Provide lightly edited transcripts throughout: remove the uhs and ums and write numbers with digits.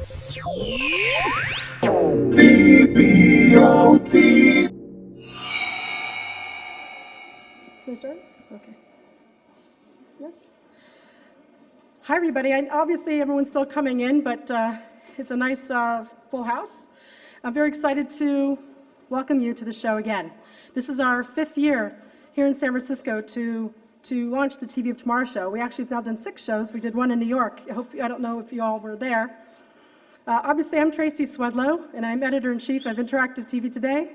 TVOT. Can I start? Okay. Yes? Hi, everybody. Obviously, everyone's still coming in, but it's a nice full house. I'm very excited to welcome you to the show again. This is our 5th year here in San Francisco to launch the TV of Tomorrow show. We actually have now done 6 shows. We did one in New York. I don't know if you all were there. Obviously, I'm Tracy Swedlow, and I'm editor-in-chief of InteractiveTV Today.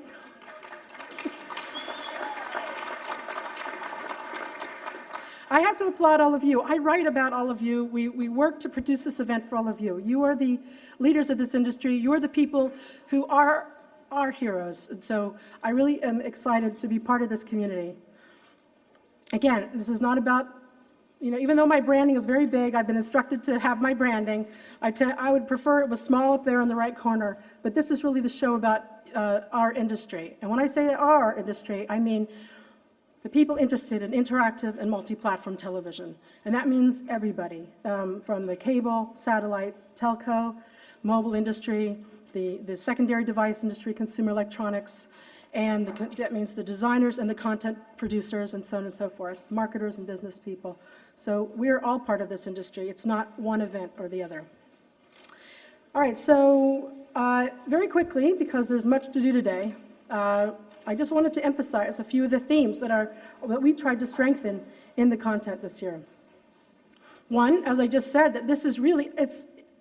I have to applaud all of you. I write about all of you. We work to produce this event for all of you. You are the leaders of this industry. You are the people who are our heroes. And so I really am excited to be part of this community. Again, this is not about, even though my branding is very big, I've been instructed to have my branding. I would prefer it was small up there in the right corner. But this is really the show about our industry. And when I say our industry, I mean the people interested in interactive and multi-platform television. And that means everybody, from the cable, satellite, telco, mobile industry, the secondary device industry, consumer electronics, and that means the designers and the content producers and so on and so forth, marketers and business people. So we're all part of this industry. It's not one event or the other. All right, so very quickly, because there's much to do today, I just wanted to emphasize a few of the themes that we tried to strengthen in the content this year. One, as I just said, that this is really,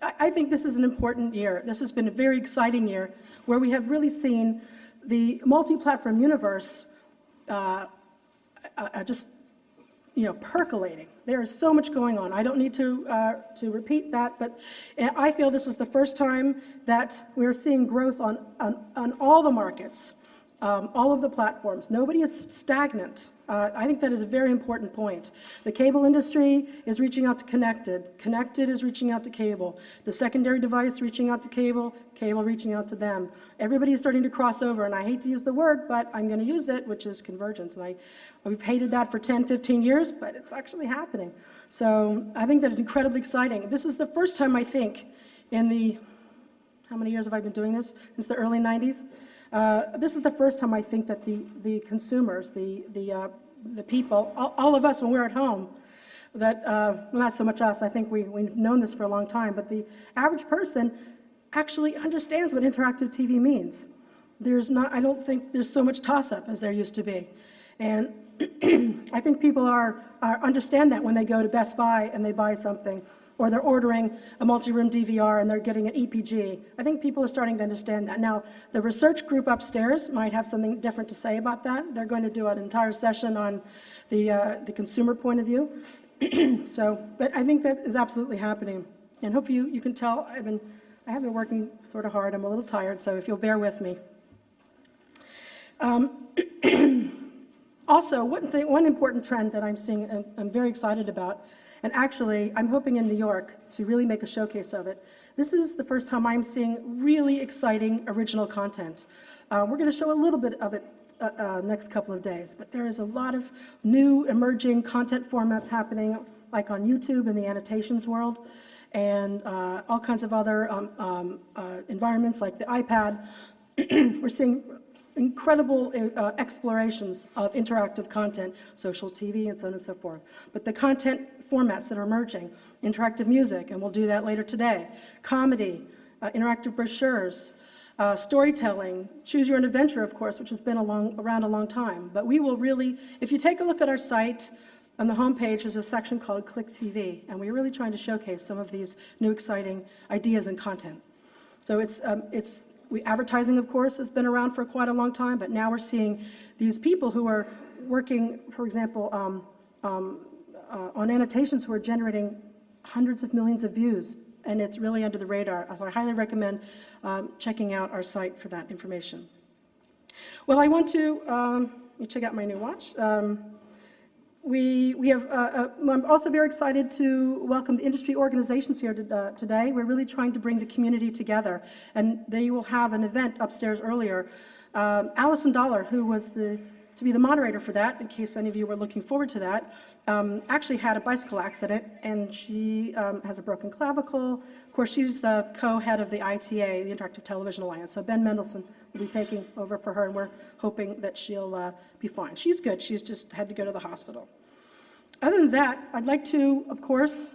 I think this is an important year. This has been a very exciting year where we have really seen the multi-platform universe just, percolating. There is so much going on. I don't need to repeat that, but I feel this is the first time that we're seeing growth on all the markets. All of the platforms. Nobody is stagnant. I think that is a very important point. The cable industry is reaching out to connected. Connected is reaching out to cable. The secondary device reaching out to cable. Cable reaching out to them. Everybody is starting to cross over, and I hate to use the word, but I'm going to use it, which is convergence. And we've hated that for 10, 15 years, but it's actually happening. So I think that is incredibly exciting. This is the first time, I think, in how many years have I been doing this? Since the early 90s? This is the first time I think that the consumers, the people, all of us when we're at home, that, well, not so much us, I think we've known this for a long time, but the average person actually understands what interactive TV means. I don't think there's so much toss-up as there used to be. And I think people understand that when they go to Best Buy and they buy something, or they're ordering a multi-room DVR and they're getting an EPG. I think people are starting to understand that. Now, the research group upstairs might have something different to say about that. They're going to do an entire session on the consumer point of view. But I think that is absolutely happening. And hope you can tell I have been working sort of hard. I'm a little tired, so if you'll bear with me. Also, one important trend that I'm seeing and I'm very excited about, and actually I'm hoping in New York to really make a showcase of it. This is the first time I'm seeing really exciting original content. We're going to show a little bit of it next couple of days, but there is a lot of new emerging content formats happening, like on YouTube in the annotations world, and all kinds of other environments like the iPad. We're seeing incredible explorations of interactive content, social TV, and so on and so forth. But the content formats that are emerging, interactive music, and we'll do that later today, comedy, interactive brochures, storytelling, choose your own adventure, of course, which has been around a long time. But we will really, if you take a look at our site, on the homepage there's a section called Click TV, and we're really trying to showcase some of these new exciting ideas and content. So advertising, of course, has been around for quite a long time, but now we're seeing these people who are working, for example, on annotations who are generating hundreds of millions of views, and it's really under the radar. So I highly recommend checking out our site for that information. Well, I want to, let me check out my new watch. I'm also very excited to welcome the industry organizations here today. We're really trying to bring the community together, and they will have an event upstairs earlier. Allison Dollar, who was to be the moderator for that, in case any of you were looking forward to that, actually had a bicycle accident, and she has a broken clavicle. Of course, she's co-head of the ITA, the Interactive Television Alliance. So Ben Mendelsohn will be taking over for her, and we're hoping that she'll be fine. She's good. She's just had to go to the hospital. Other than that, I'd like to, of course,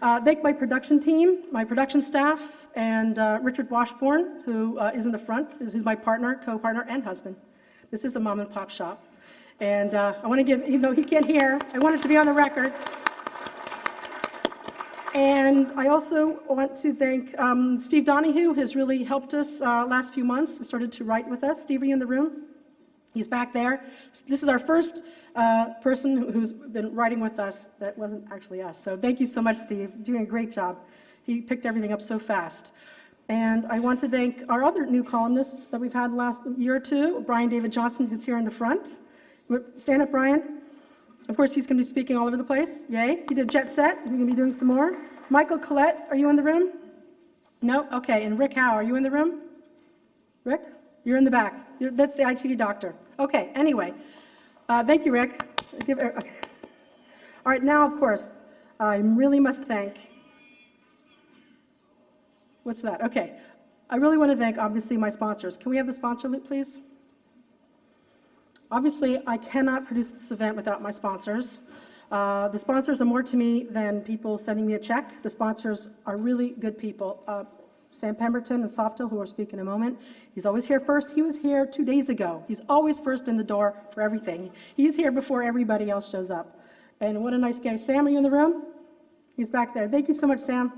thank my production team, my production staff, and Richard Washburn, who is in the front, who's my partner, co-partner, and husband. This is a mom and pop shop. And I want to give, even though he can't hear, I want it to be on the record. And I also want to thank Steve Donahue, who has really helped us last few months and started to write with us. Steve, are you in the room? He's back there. This is our first person who's been writing with us that wasn't actually us. So thank you so much, Steve. Doing a great job. He picked everything up so fast. And I want to thank our other new columnists that we've had the last year or two, Brian David Johnson, who's here in the front. Stand up, Brian. Of course, he's going to be speaking all over the place. Yay. He did Jet Set. He's going to be doing some more. Michael Collette, are you in the room? No? Okay. And Rick Howe, are you in the room? Rick? You're in the back. That's the ITV doctor. Okay. Anyway, thank you, Rick. Okay. All right. Now, of course, I really must thank. What's that? Okay. I really want to thank, obviously, my sponsors. Can we have the sponsor loop, please? Obviously, I cannot produce this event without my sponsors. The sponsors are more to me than people sending me a check. The sponsors are really good people. Sam Pemberton and Softail, who will speak in a moment. He's always here first. He was here 2 days ago. He's always first in the door for everything. He's here before everybody else shows up. And what a nice guy. Sam, are you in the room? He's back there. Thank you so much, Sam.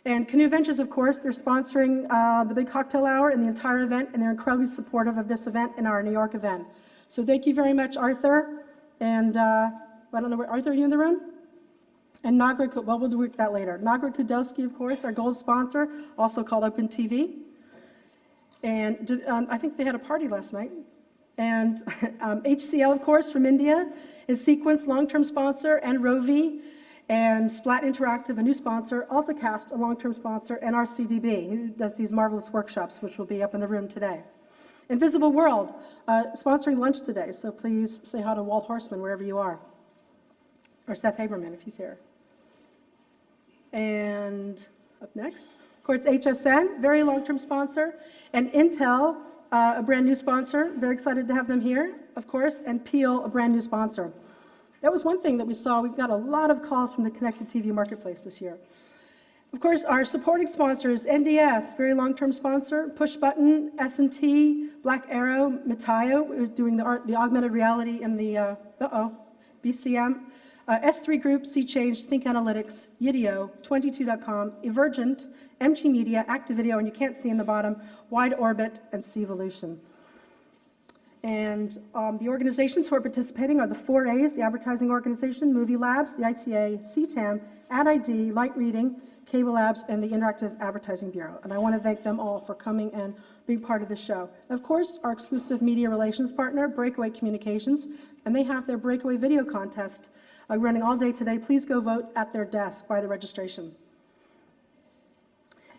And Canoe Ventures, of course, they're sponsoring the big cocktail hour and the entire event, and they're incredibly supportive of this event and our New York event. So thank you very much, Arthur. And I don't know, Arthur, are you in the room? And Nagra, well, we'll do that later. Nagra Kudowski, of course, our gold sponsor, also called Open TV. And I think they had a party last night. And HCL, of course, from India, and Sequence, long-term sponsor, and Rovi, and Splat Interactive, a new sponsor, AltaCast, a long-term sponsor, and our CDB, who does these marvelous workshops, which will be up in the room today. Invisible World, sponsoring lunch today, so please say hi to Walt Horstman wherever you are, or Seth Haberman if he's here. And up next, of course, HSN, very long-term sponsor, and Intel, a brand new sponsor, very excited to have them here, of course, and Peel, a brand new sponsor. That was one thing that we saw. We got a lot of calls from the connected TV marketplace this year. Of course, our supporting sponsors, NDS, very long-term sponsor, Push Button, S&T, Black Arrow, Metaio, doing the augmented reality in the, BCM, S3 Group, Sea Change, Think Analytics, Yidio, 22.com, Evergent, MG Media, Activideo, and you can't see in the bottom, Wide Orbit, and Sevolution. And the organizations who are participating are the 4As, the advertising organization, Movie Labs, the ITA, CTAM, AdID, Light Reading, Cable Labs, and the Interactive Advertising Bureau. And I want to thank them all for coming and being part of the show. And of course, our exclusive media relations partner, Breakaway Communications, and they have their Breakaway video contest running all day today. Please go vote at their desk by the registration.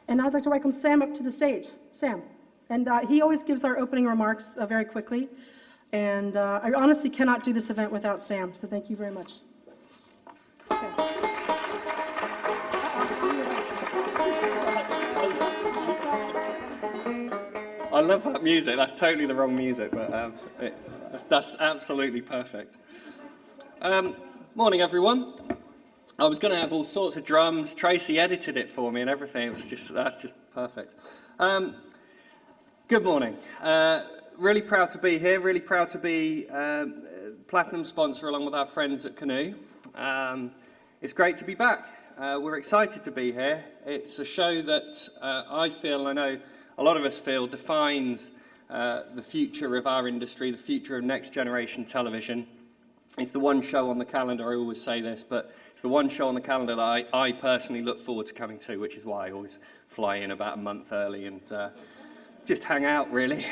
And now I'd like to welcome Sam up to the stage. Sam. And he always gives our opening remarks very quickly. And I honestly cannot do this event without Sam, so thank you very much. Okay. I love that music. That's totally the wrong music, but that's absolutely perfect. Morning, everyone. I was going to have all sorts of drums. Tracy edited it for me and everything. That's just perfect. Good morning. Really proud to be here. Really proud to be platinum sponsor along with our friends at Canoe. It's great to be back. We're excited to be here. It's a show that I feel, I know a lot of us feel, defines the future of our industry, the future of next generation television. It's the one show on the calendar, I always say this, but it's the one show on the calendar that I personally look forward to coming to, which is why I always fly in about a month early and just hang out, really.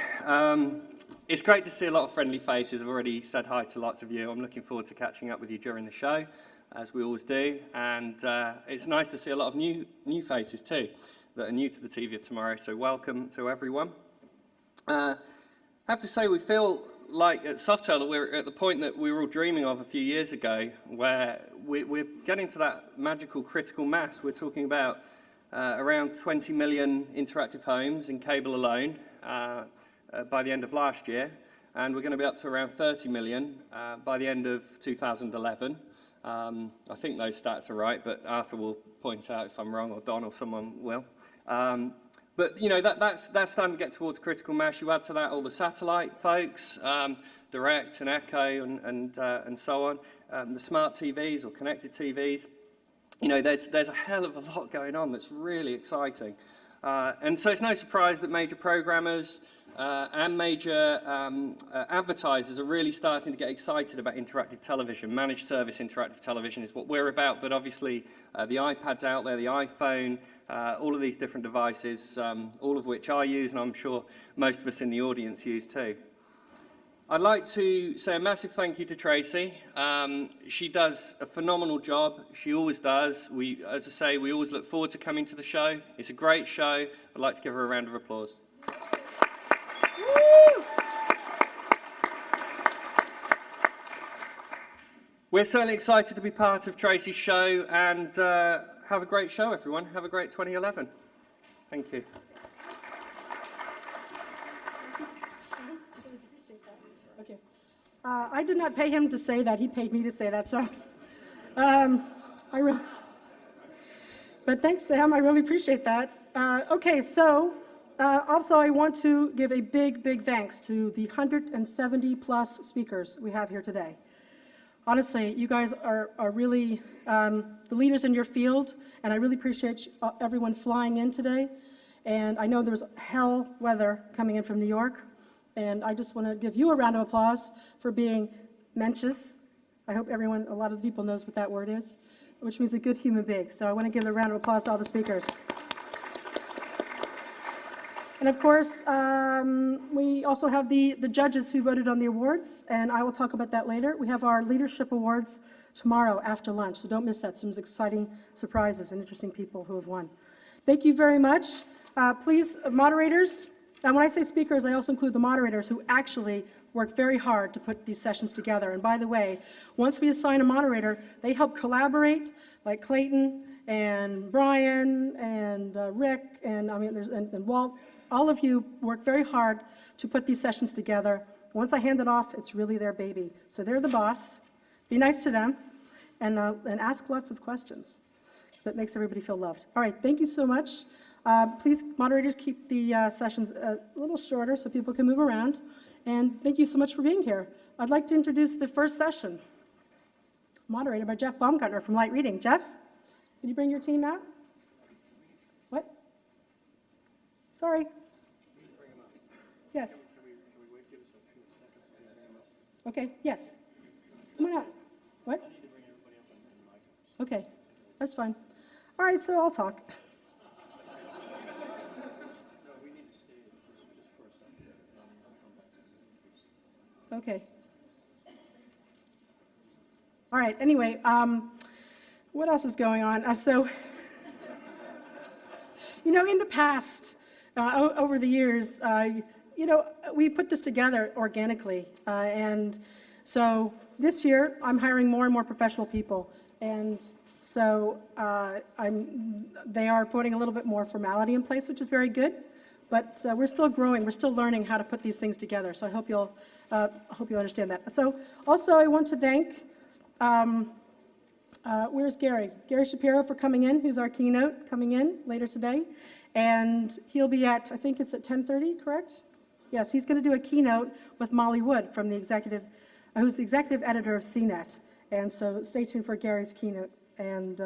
It's great to see a lot of friendly faces. I've already said hi to lots of you. I'm looking forward to catching up with you during the show, as we always do. And it's nice to see a lot of new faces too, that are new to the TV of tomorrow. So welcome to everyone. I have to say, we feel like at Softail, we're at the point that we were all dreaming of a few years ago, where we're getting to that magical critical mass. We're talking about around 20 million interactive homes in cable alone by the end of last year, and we're going to be up to around 30 million by the end of 2011. I think those stats are right, but Arthur will point out if I'm wrong, or Don or someone will. But you know, that's starting to get towards critical mass. You add to that all the satellite folks, Direct and Echo and so on, the smart TVs or connected TVs. You know, there's a hell of a lot going on that's really exciting. And so it's no surprise that major programmers and major advertisers are really starting to get excited about interactive television. Managed service interactive television is what we're about, but obviously the iPads out there, the iPhone, all of these different devices, all of which I use, and I'm sure most of us in the audience use too. I'd like to say a massive thank you to Tracy. She does a phenomenal job. She always does. As I say, we always look forward to coming to the show. It's a great show. I'd like to give her a round of applause. We're certainly excited to be part of Tracy's show, and have a great show, everyone. Have a great 2011. Thank you. Okay. I did not pay him to say that. He paid me to say that, so but thanks, Sam. I really appreciate that. Okay, so also I want to give a big thanks to the 170 plus speakers we have here today. Honestly, you guys are really the leaders in your field, and I really appreciate everyone flying in today. And I know there was hell weather coming in from New York, and I just want to give you a round of applause for being menschlich. I hope everyone, a lot of the people knows what that word is, which means a good human being. So I want to give a round of applause to all the speakers. And of course, we also have the judges who voted on the awards, and I will talk about that later. We have our leadership awards tomorrow after lunch, so don't miss that. Some exciting surprises and interesting people who have won. Thank you very much. Please, moderators, and when I say speakers, I also include the moderators who actually work very hard to put these sessions together. And by the way, once we assign a moderator, they help collaborate, like Clayton and Brian and Rick and Walt. All of you work very hard to put these sessions together. Once I hand it off, it's really their baby. So they're the boss. Be nice to them, and ask lots of questions, because that makes everybody feel loved. All right, thank you so much. Please, moderators, keep the sessions a little shorter so people can move around. And thank you so much for being here. I'd like to introduce the first session, moderated by Jeff Baumgartner from Light Reading. Jeff, can you bring your team out? What? Sorry. Yes. Can we wait, give us a few seconds to bring them up? Okay, yes. Come on out. What? I need to bring everybody up on the mic. Okay, that's fine. All right, so I'll talk. No, we need to stay just for a second. Okay. All right, anyway, what else is going on? So, you know, in the past, over the years, you know, we put this together organically, and so this year I'm hiring more and more professional people, and so they are putting a little bit more formality in place, which is very good, but we're still growing, we're still learning how to put these things together, so I hope you'll understand that. So also I want to thank, where's Gary? Gary Shapiro for coming in, who's our keynote coming in later today, and he'll be at, I think it's at 10:30, correct? Yes, he's going to do a keynote with Molly Wood from the executive, who's the executive editor of CNET. And so stay tuned for Gary's keynote. And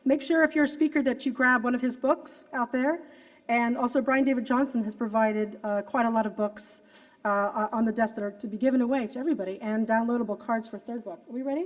make sure if you're a speaker that you grab one of his books out there. And also Brian David Johnson has provided quite a lot of books on the desk that are to be given away to everybody, and downloadable cards for third book. Are we ready?